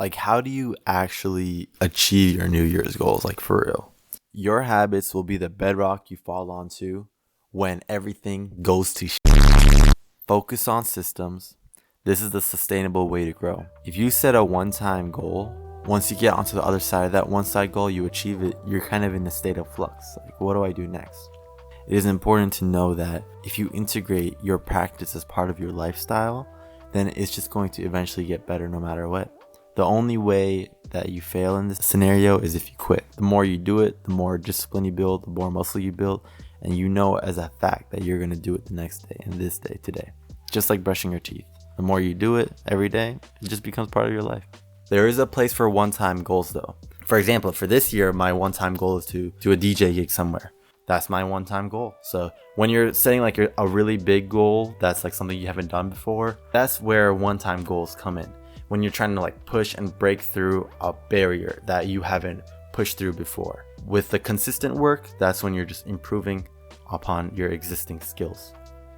Like, how do you actually achieve your New Year's goals? Like, for real. Your habits will be the bedrock you fall onto when everything goes to Focus on systems. This is the sustainable way to grow. If you set a one-time goal, once you get onto the other side of that one-side goal, you achieve it, you're kind of in a state of flux. Like, what do I do next? It is important to know that if you integrate your practice as part of your lifestyle, then it's just going to eventually get better no matter what. The only way that you fail in this scenario is if you quit. The more you do it, the more discipline you build, the more muscle you build, and you know as a fact that you're going to do it the next day and this day today. Just like brushing your teeth. The more you do it every day, it just becomes part of your life. There is a place for one-time goals though. For example, for this year, my one-time goal is to do a DJ gig somewhere. That's my one-time goal. So when you're setting like a really big goal, that's like something you haven't done before, that's where one-time goals come in. When you're trying to like push and break through a barrier that you haven't pushed through before. With the consistent work, that's when you're just improving upon your existing skills.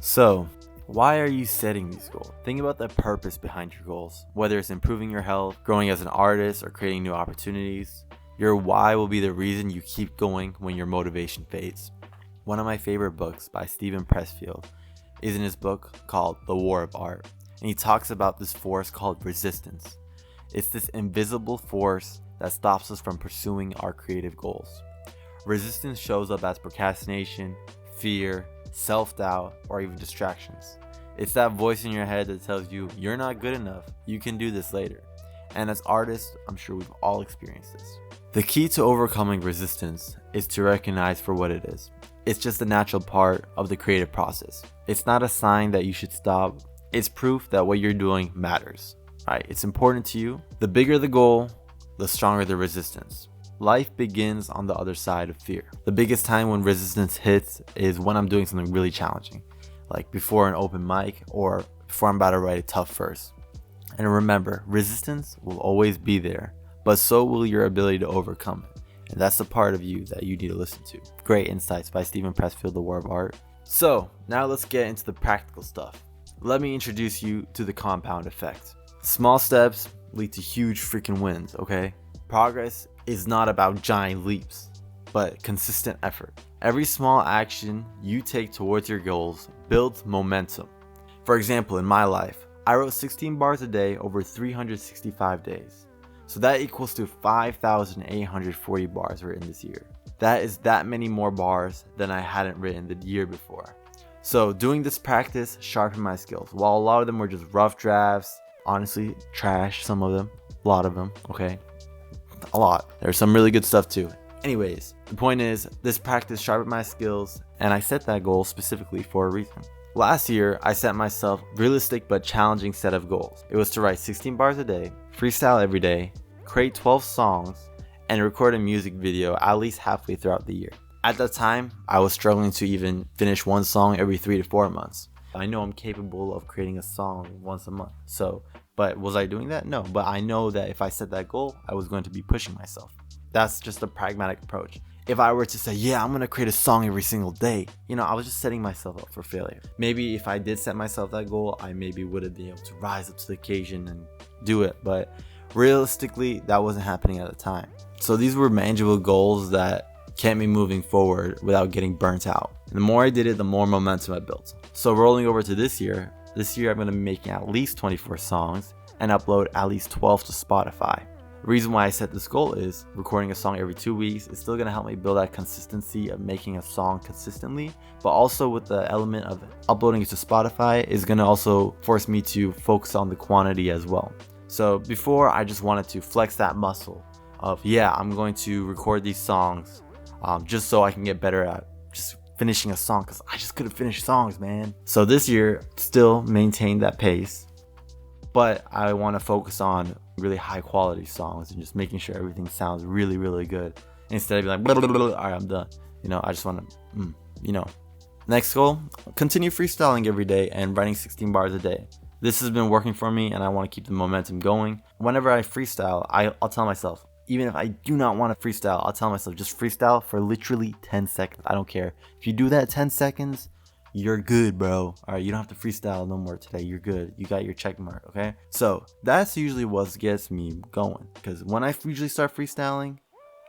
So, why are you setting these goals? Think about the purpose behind your goals. Whether it's improving your health, growing as an artist, or creating new opportunities, your why will be the reason you keep going when your motivation fades. One of my favorite books by Steven Pressfield is in his book called The War of Art. And he talks about this force called resistance. It's this invisible force that stops us from pursuing our creative goals. Resistance shows up as procrastination, fear, self-doubt, or even distractions. It's that voice in your head that tells you you're not good enough, you can do this later. And as artists, I'm sure we've all experienced this. The key to overcoming resistance is to recognize for what it is. It's just a natural part of the creative process. It's not a sign that you should stop. It's proof that what you're doing matters, right? It's important to you. The bigger the goal, the stronger the resistance. Life begins on the other side of fear. The biggest time when resistance hits is when I'm doing something really challenging, like before an open mic or before I'm about to write a tough verse. And remember, resistance will always be there, but so will your ability to overcome it. And that's the part of you that you need to listen to. Great insights by Steven Pressfield, The War of Art. So now let's get into the practical stuff. Let me introduce you to the compound effect. Small steps lead to huge freaking wins, okay? Progress is not about giant leaps, but consistent effort. Every small action you take towards your goals builds momentum. For example, in my life, I wrote 16 bars a day over 365 days. So that equals to 5,840 bars written this year. That is that many more bars than I hadn't written the year before. So doing this practice sharpened my skills. While a lot of them were just rough drafts, honestly, trash, some of them, a lot of them, okay? A lot. There's some really good stuff too. Anyways, the point is, this practice sharpened my skills, and I set that goal specifically for a reason. Last year, I set myself realistic but challenging set of goals. It was to write 16 bars a day, freestyle every day, create 12 songs, and record a music video at least halfway throughout the year. At that time, I was struggling to even finish one song every 3 to 4 months. I know I'm capable of creating a song once a month. But was I doing that? No, but I know that if I set that goal, I was going to be pushing myself. That's just a pragmatic approach. If I were to say, yeah, I'm going to create a song every single day, I was just setting myself up for failure. Maybe if I did set myself that goal, I maybe would have been able to rise up to the occasion and do it. But realistically, that wasn't happening at the time. So these were manageable goals that kept me moving forward without getting burnt out. And the more I did it, the more momentum I built. So rolling over to this year I'm going to be making at least 24 songs and upload at least 12 to Spotify. The reason why I set this goal is recording a song every 2 weeks is still going to help me build that consistency of making a song consistently, but also with the element of uploading it to Spotify is going to also force me to focus on the quantity as well. So before, I just wanted to flex that muscle of, I'm going to record these songs just so I can get better at just finishing a song, because I just couldn't finish songs, man. So this year, still maintain that pace, but I want to focus on really high quality songs and just making sure everything sounds really, really good. Instead of being like, blah, blah, blah, blah, all right, I'm done. I just want to, Next goal, continue freestyling every day and writing 16 bars a day. This has been working for me, and I want to keep the momentum going. Whenever I freestyle, I'll tell myself, even if I do not want to freestyle, I'll tell myself, just freestyle for literally 10 seconds. I don't care. If you do that 10 seconds, you're good, bro. All right, you don't have to freestyle no more today. You're good. You got your check mark, okay? So that's usually what gets me going, because when I usually start freestyling,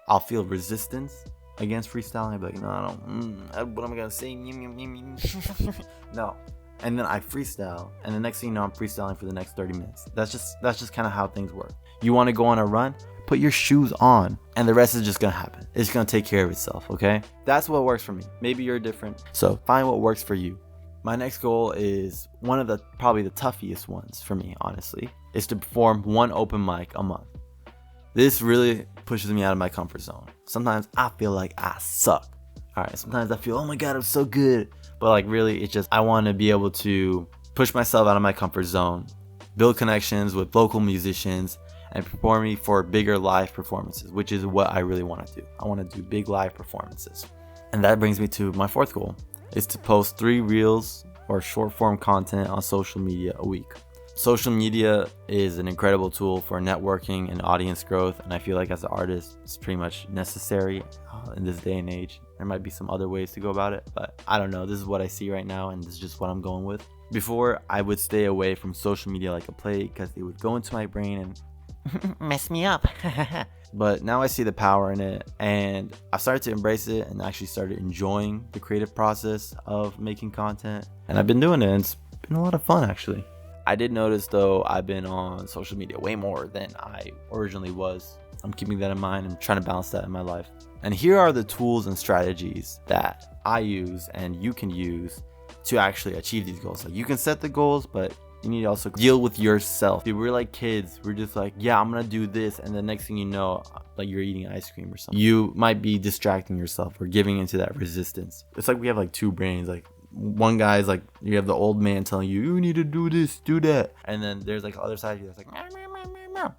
I'll feel resistance against freestyling. I'll be like, no, I don't. What am I gonna say? No. And then I freestyle, and the next thing you know, I'm freestyling for the next 30 minutes. That's just kind of how things work. You want to go on a run? Put your shoes on, and the rest is just gonna happen. It's gonna take care of itself, okay? That's what works for me. Maybe you're different, so find what works for you. My next goal is one of the probably the toughest ones for me, honestly, is to perform one open mic a month. This really pushes me out of my comfort zone. Sometimes I feel like I suck. All right, sometimes I feel, oh my God, I'm so good. But like really, it's just, I want to be able to push myself out of my comfort zone, build connections with local musicians, and performing for bigger live performances, which is what I really want to do. I want to do big live performances. And that brings me to my fourth goal, is to post 3 reels or short form content on social media a week. Social media is an incredible tool for networking and audience growth, and I feel like as an artist, it's pretty much necessary in this day and age. There might be some other ways to go about it, but I don't know. This is what I see right now, and this is just what I'm going with. Before, I would stay away from social media like a plague because it would go into my brain and mess me up. But now I see the power in it, and I started to embrace it and actually started enjoying the creative process of making content. And I've been doing it, and it's been a lot of fun actually. I did notice though, I've been on social media way more than I originally was. I'm keeping that in mind and trying to balance that in my life. And here are the tools and strategies that I use and you can use to actually achieve these goals. Like, you can set the goals, but you need to also deal with yourself. Dude, we're like kids. We're just like, yeah, I'm gonna do this, and the next thing you know, like, you're eating ice cream or something. You might be distracting yourself or giving into that resistance. It's like we have like 2 brains. Like, one guy is like, you have the old man telling you, you need to do this, do that, and then there's like the other side of you that's like, meow, meow, meow, meow, meow.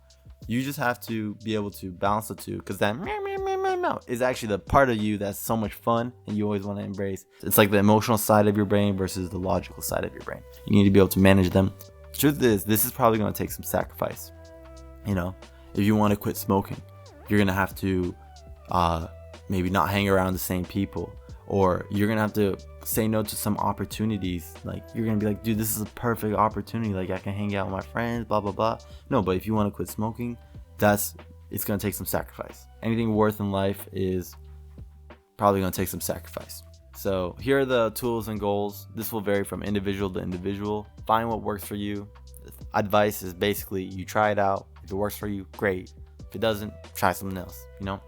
You just have to be able to balance the two, because that meow, meow, meow, meow, meow is actually the part of you that's so much fun and you always want to embrace. It's like the emotional side of your brain versus the logical side of your brain. You need to be able to manage them. Truth is, this is probably going to take some sacrifice. You know, if you want to quit smoking, you're going to have to maybe not hang around the same people, or you're going to have to say no to some opportunities. Like, you're going to be like, dude, this is a perfect opportunity. Like, I can hang out with my friends, blah, blah, blah. No, but if you want to quit smoking, it's going to take some sacrifice. Anything worth in life is probably going to take some sacrifice. So here are the tools and goals. This will vary from individual to individual. Find what works for you. Advice is basically, you try it out. If it works for you, great. If it doesn't, try something else, you know?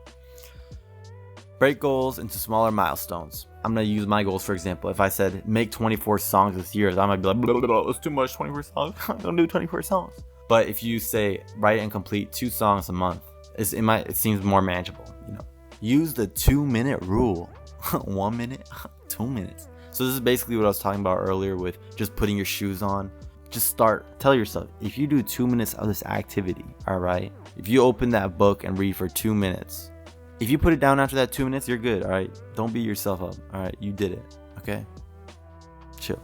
Break goals into smaller milestones. I'm going to use my goals, for example. If I said, make 24 songs this year, I might be like, blah, blah, blah, it's too much, 24 songs. I'm going to do 24 songs. But if you say, write and complete 2 songs a month, it seems more manageable, you know? Use the 2-minute rule. 1 minute, 2 minutes. So this is basically what I was talking about earlier with just putting your shoes on. Just tell yourself, if you do 2 minutes of this activity, all right, if you open that book and read for 2 minutes, if you put it down after that 2 minutes, you're good. All right, don't beat yourself up. All right, you did it. Okay, chill.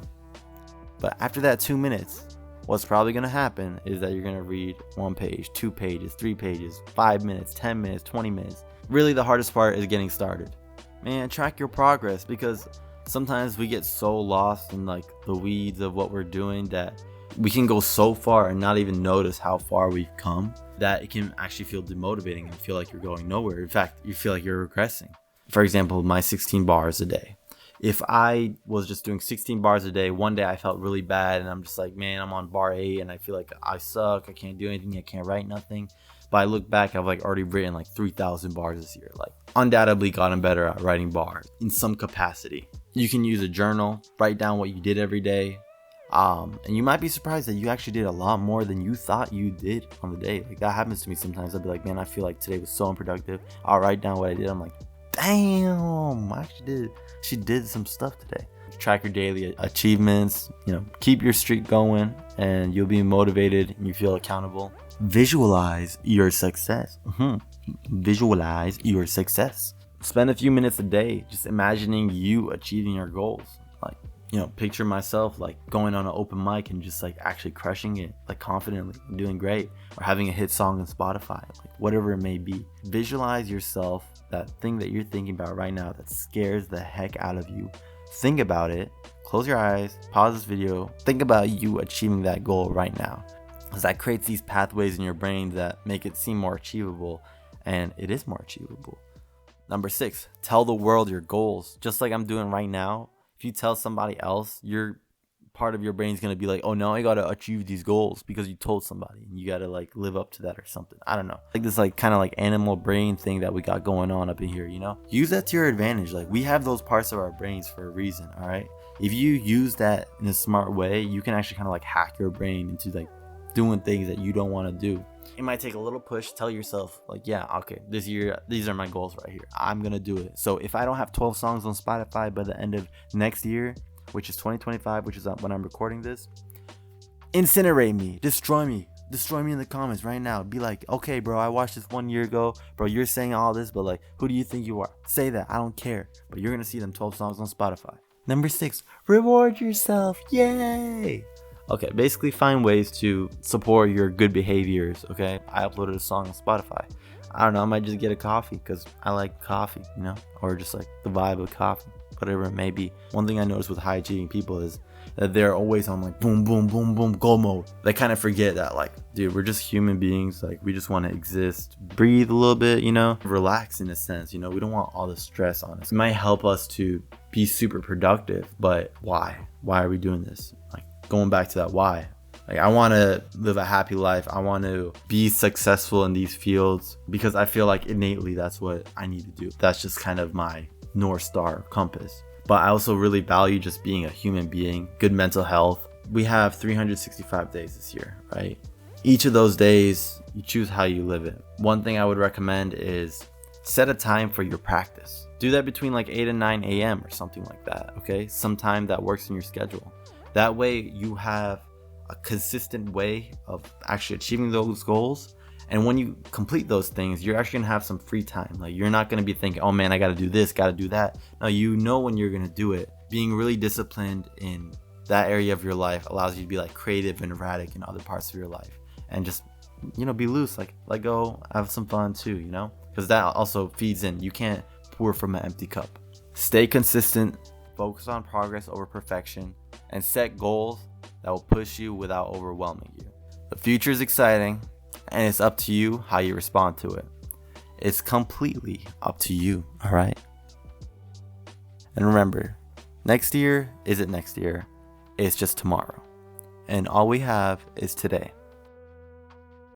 But after that 2 minutes, what's probably going to happen is that you're going to read 1 page, 2 pages, 3 pages, 5 minutes, 10 minutes, 20 minutes. Really, the hardest part is getting started. Man, track your progress, because sometimes we get so lost in like the weeds of what we're doing that we can go so far and not even notice how far we've come, that it can actually feel demotivating and feel like you're going nowhere. In fact, you feel like you're regressing. For example, my 16 bars a day. If I was just doing 16 bars a day, one day I felt really bad and I'm just like, man, I'm on bar 8 and I feel like I suck. I can't do anything. I can't write nothing. But I look back, I've like already written like 3,000 bars this year. Like, undoubtedly gotten better at writing bars in some capacity. You can use a journal, write down what you did every day. And you might be surprised that you actually did a lot more than you thought you did on the day. Like, that happens to me sometimes. I'll be like, man, I feel like today was so unproductive. I'll write down what I did. I'm like, damn, I actually did some stuff today. Track your daily achievements, you know, keep your streak going, and you'll be motivated and you feel accountable. Visualize your success. Visualize your success. Spend a few minutes a day just imagining you achieving your goals. Like, you know, picture myself like going on an open mic and just like actually crushing it, like confidently, doing great, or having a hit song on Spotify, like whatever it may be. Visualize yourself, that thing that you're thinking about right now that scares the heck out of you. think about it. Close your eyes, pause this video, think about you achieving that goal right now. Because that creates these pathways in your brain that make it seem more achievable, and it is more achievable. Number 6, tell the world your goals. Just like I'm doing right now, if you tell somebody else, your part of your brain is going to be like, oh, now I got to achieve these goals because you told somebody and you got to like live up to that or something. I don't know. Like this like kind of like animal brain thing that we got going on up in here, you know? Use that to your advantage. Like we have those parts of our brains for a reason, all right? If you use that in a smart way, you can actually kind of like hack your brain into like doing things that you don't want to do. It might take a little push. Tell yourself like, yeah, okay, this year, these are my goals right here. I'm going to do it. So if I don't have 12 songs on Spotify by the end of next year, which is 2025, which is when I'm recording this, incinerate me, destroy me in the comments right now. Be like, okay, bro, I watched this 1 year ago. Bro, you're saying all this, but like, who do you think you are? Say that. I don't care. But you're going to see them 12 songs on Spotify. Number 6, reward yourself. Yay. Okay, basically find ways to support your good behaviors, okay? I uploaded a song on Spotify. I don't know, I might just get a coffee because I like coffee, you know? Or just like the vibe of coffee, whatever it may be. One thing I noticed with high achieving people is that they're always on like boom, boom, boom, boom, goal mode. They kind of forget that like, dude, we're just human beings. Like we just want to exist, breathe a little bit, you know? Relax in a sense, you know? We don't want all the stress on us. It might help us to be super productive, but why? Why are we doing this? Like, going back to that why. Like I want to live a happy life. I want to be successful in these fields because I feel like innately that's what I need to do. That's just kind of my North Star compass. But I also really value just being a human being, good mental health. We have 365 days this year, right? Each of those days, you choose how you live it. One thing I would recommend is set a time for your practice. Do that between like 8 and 9 a.m. or something like that, okay? Some time that works in your schedule. That way you have a consistent way of actually achieving those goals. And when you complete those things, you're actually gonna have some free time. Like you're not gonna be thinking, oh man, I gotta do this, gotta do that. No, you know when you're gonna do it. Being really disciplined in that area of your life allows you to be like creative and erratic in other parts of your life. And just, you know, be loose, like let go, have some fun too, you know? Because that also feeds in. You can't pour from an empty cup. Stay consistent, focus on progress over perfection, and set goals that will push you without overwhelming you. The future is exciting, and it's up to you how you respond to it. It's completely up to you, all right? And remember, next year isn't next year, it's just tomorrow. And all we have is today.